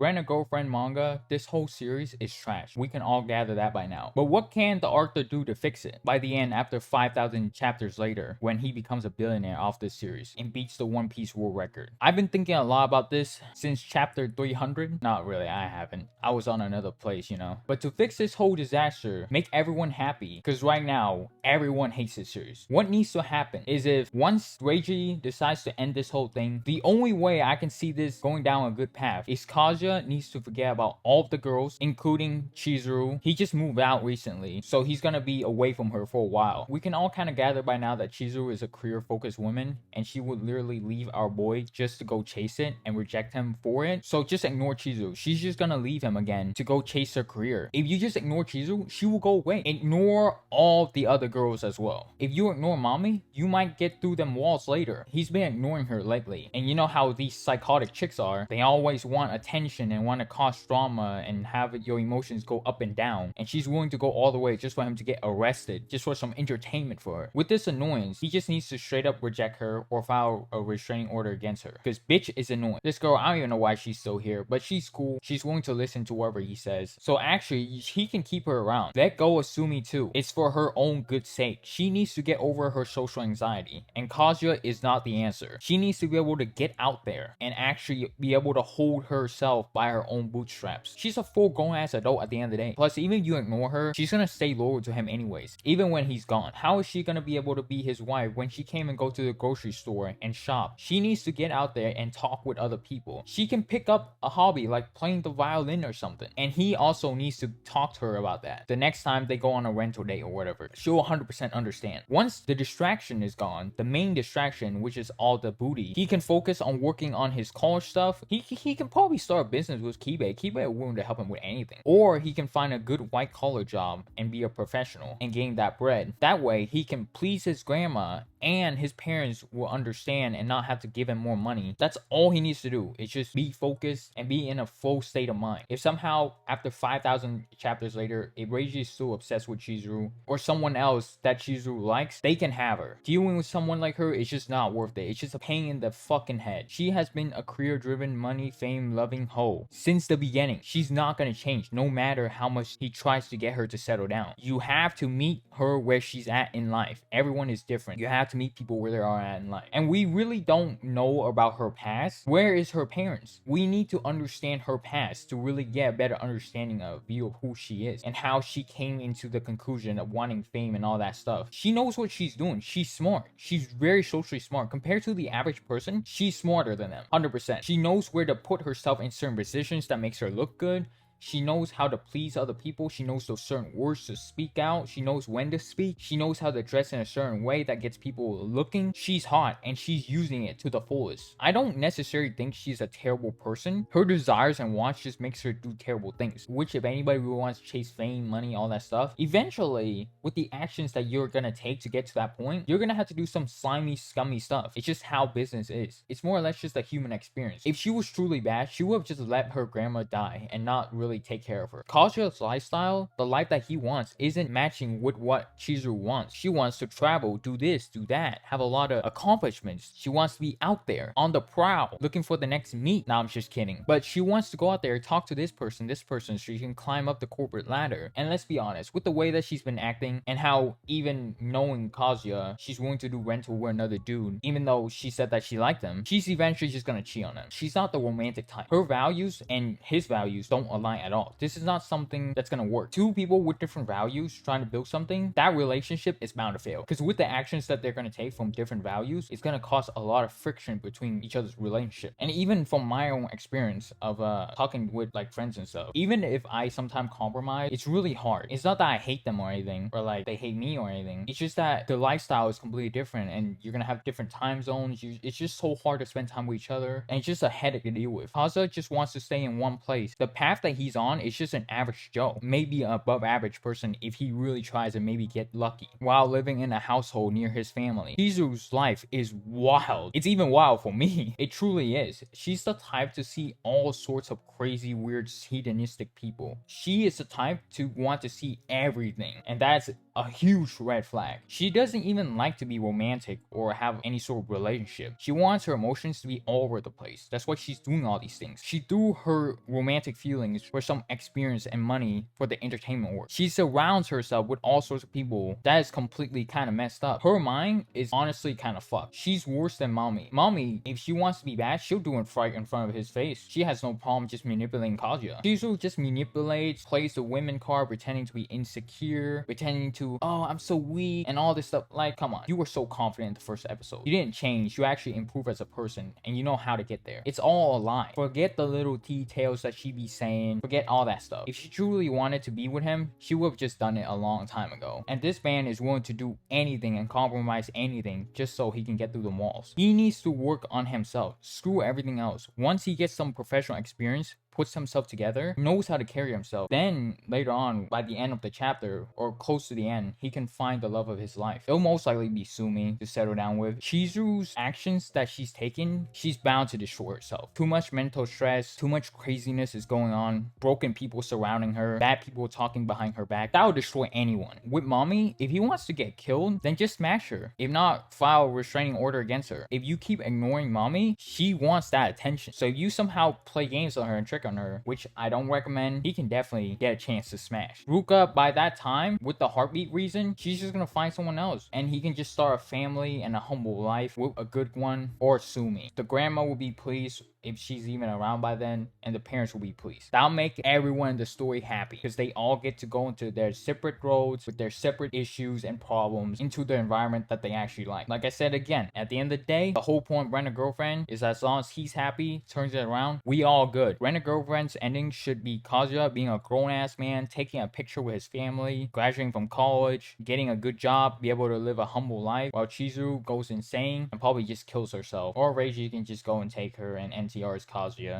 Rent-A-Girlfriend manga, this whole series is trash. We can all gather that by now. But what can the author do to fix it? By the end, after 5,000 chapters later, when he becomes a billionaire off this series and beats the One Piece world record. I've been thinking a lot about this since chapter 300. Not really, I haven't. I was on another place, you know. But to fix this whole disaster, make everyone happy, because right now, everyone hates this series. What needs to happen is if once Reiji decides to end this whole thing, the only way I can see this going down a good path is Kazuya needs to forget about all of the girls, including Chizuru. He just moved out recently, so he's gonna be away from her for a while. We can all kind of gather by now that Chizuru is a career-focused woman, and she would literally leave our boy just to go chase it and reject him for it. So just ignore Chizuru. She's just gonna leave him again to go chase her career. If you just ignore Chizuru, she will go away. Ignore all the other girls as well. If you ignore Mami, you might get through them walls later. He's been ignoring her lately. And you know how these psychotic chicks are. They always want attention and want to cause drama and have your emotions go up and down. And she's willing to go all the way just for him to get arrested, just for some entertainment for her. With this annoyance, he just needs to straight up reject her or file a restraining order against her. Because bitch is annoying. This girl, I don't even know why she's still here, but she's cool. She's willing to listen to whatever he says. So actually, he can keep her around. Let go of Sumi too. It's for her own good sake. She needs to get over her social anxiety. And Kazuya is not the answer. She needs to be able to get out there and actually be able to hold herself by her own bootstraps. She's a full grown ass adult at the end of the day. Plus, even if you ignore her, she's gonna stay loyal to him anyways, even when he's gone. How is she gonna be able to be his wife when she came and go to the grocery store and shop? She needs to get out there and talk with other people. She can pick up a hobby like playing the violin or something. And he also needs to talk to her about that. The next time they go on a rental date or whatever, she'll 100% understand. Once the distraction is gone, the main distraction, which is all the booty, he can focus on working on his college stuff. He can probably start a business with Kibe. Kibe are willing to help him with anything. Or he can find a good white collar job and be a professional and gain that bread. That way he can please his grandma and his parents will understand and not have to give him more money. That's all he needs to do. It's just be focused and be in a full state of mind. If somehow after 5,000 chapters later, if Reiji is still obsessed with Chizuru or someone else that Chizuru likes, they can have her. Dealing with someone like her is just not worth it. It's just a pain in the fucking head. She has been a career-driven, money, fame-loving hoe since the beginning. She's not gonna change no matter how much he tries to get her to settle down. You have to meet her where she's at in life. Everyone is different. You have to meet people where they are at in life. And we really don't know about her past. Where is her parents? We need to understand her past to really get a better understanding of view of who she is and how she came into the conclusion of wanting fame and all that stuff. She knows what she's doing. She's smart. She's very socially smart. Compared to the average person, she's smarter than them. 100%. She knows where to put herself in certain positions that makes her look good. She knows how to please other people. She knows those certain words to speak out. She knows when to speak. She knows how to dress in a certain way that gets people looking. She's hot and she's using it to the fullest. I don't necessarily think she's a terrible person. Her desires and wants just makes her do terrible things, which if anybody really wants to chase fame, money, all that stuff, eventually with the actions that you're gonna take to get to that point, you're gonna have to do some slimy, scummy stuff. It's just how business is. It's more or less just a human experience. If she was truly bad, she would have just let her grandma die and not really take care of her. Kazuya's lifestyle, the life that he wants, isn't matching with what Chizuru wants. She wants to travel, do this, do that, have a lot of accomplishments. She wants to be out there on the prowl, looking for the next meet. Nah, I'm just kidding. But she wants to go out there, talk to this person, so she can climb up the corporate ladder. And let's be honest, with the way that she's been acting and how even knowing Kazuya, she's willing to do rental with another dude, even though she said that she liked him, she's eventually just gonna cheat on him. She's not the romantic type. Her values and his values don't align at all. This is not something that's gonna work. Two people with different values trying to build something, that relationship is bound to fail. Because with the actions that they're gonna take from different values, it's gonna cause a lot of friction between each other's relationship. And even from my own experience of talking with like friends and stuff, even if I sometimes compromise, it's really hard. It's not that I hate them or anything, or like they hate me or anything. It's just that the lifestyle is completely different and you're gonna have different time zones. It's just so hard to spend time with each other and it's just a headache to deal with. Kazuya just wants to stay in one place. The path that he's on is just an average Joe, maybe an above average person if he really tries and maybe get lucky, while living in a household near his family. Chizuru's life is wild. It's even wild for me. It truly is. She's the type to see all sorts of crazy, weird, hedonistic people. She is the type to want to see everything, and that's a huge red flag. She doesn't even like to be romantic or have any sort of relationship. She wants her emotions to be all over the place. That's why she's doing all these things. She threw her romantic feelings for some experience and money for the entertainment world. She surrounds herself with all sorts of people. That is completely kind of messed up. Her mind is honestly kind of fucked. She's worse than Mami. Mami, if she wants to be bad, she'll do it right in front of his face. She has no problem just manipulating Kaguya. Chizuru just manipulates, plays the women card, pretending to be insecure, pretending to, oh, I'm so weak, and all this stuff. Like, come on. You were so confident in the first episode. You didn't change. You actually improved as a person, and you know how to get there. It's all a lie. Forget the little details that she be saying. Forget all that stuff. If she truly wanted to be with him, she would have just done it a long time ago. And this man is willing to do anything and compromise anything just so he can get through the walls. He needs to work on himself. Screw everything else. Once he gets some professional experience, puts himself together, knows how to carry himself, then later on, by the end of the chapter or close to the end, he can find the love of his life. It'll most likely be Sumi to settle down with. Chizuru's actions that she's taken, she's bound to destroy herself. Too much mental stress, too much craziness is going on, broken people surrounding her, bad people talking behind her back. That would destroy anyone. With Mami, if he wants to get killed, then just smash her. If not, file a restraining order against her. If you keep ignoring Mami, she wants that attention. So if you somehow play games on her and trick on her, which I don't recommend, he can definitely get a chance to smash. Ruka, by that time, with the heartbeat reason, she's just gonna find someone else, and he can just start a family and a humble life with a good one, or Sumi. The grandma will be pleased if she's even around by then, and the parents will be pleased. That'll make everyone in the story happy, because they all get to go into their separate roads with their separate issues and problems into the environment that they actually like. Like I said again, at the end of the day, the whole point of Rent a Girlfriend is as long as he's happy, turns it around, we all good. Rent a Girlfriend's ending should be Kazuya being a grown-ass man, taking a picture with his family, graduating from college, getting a good job, be able to live a humble life, while Chizuru goes insane and probably just kills herself. Or Reiji can just go and take her and NTR's Kazuya.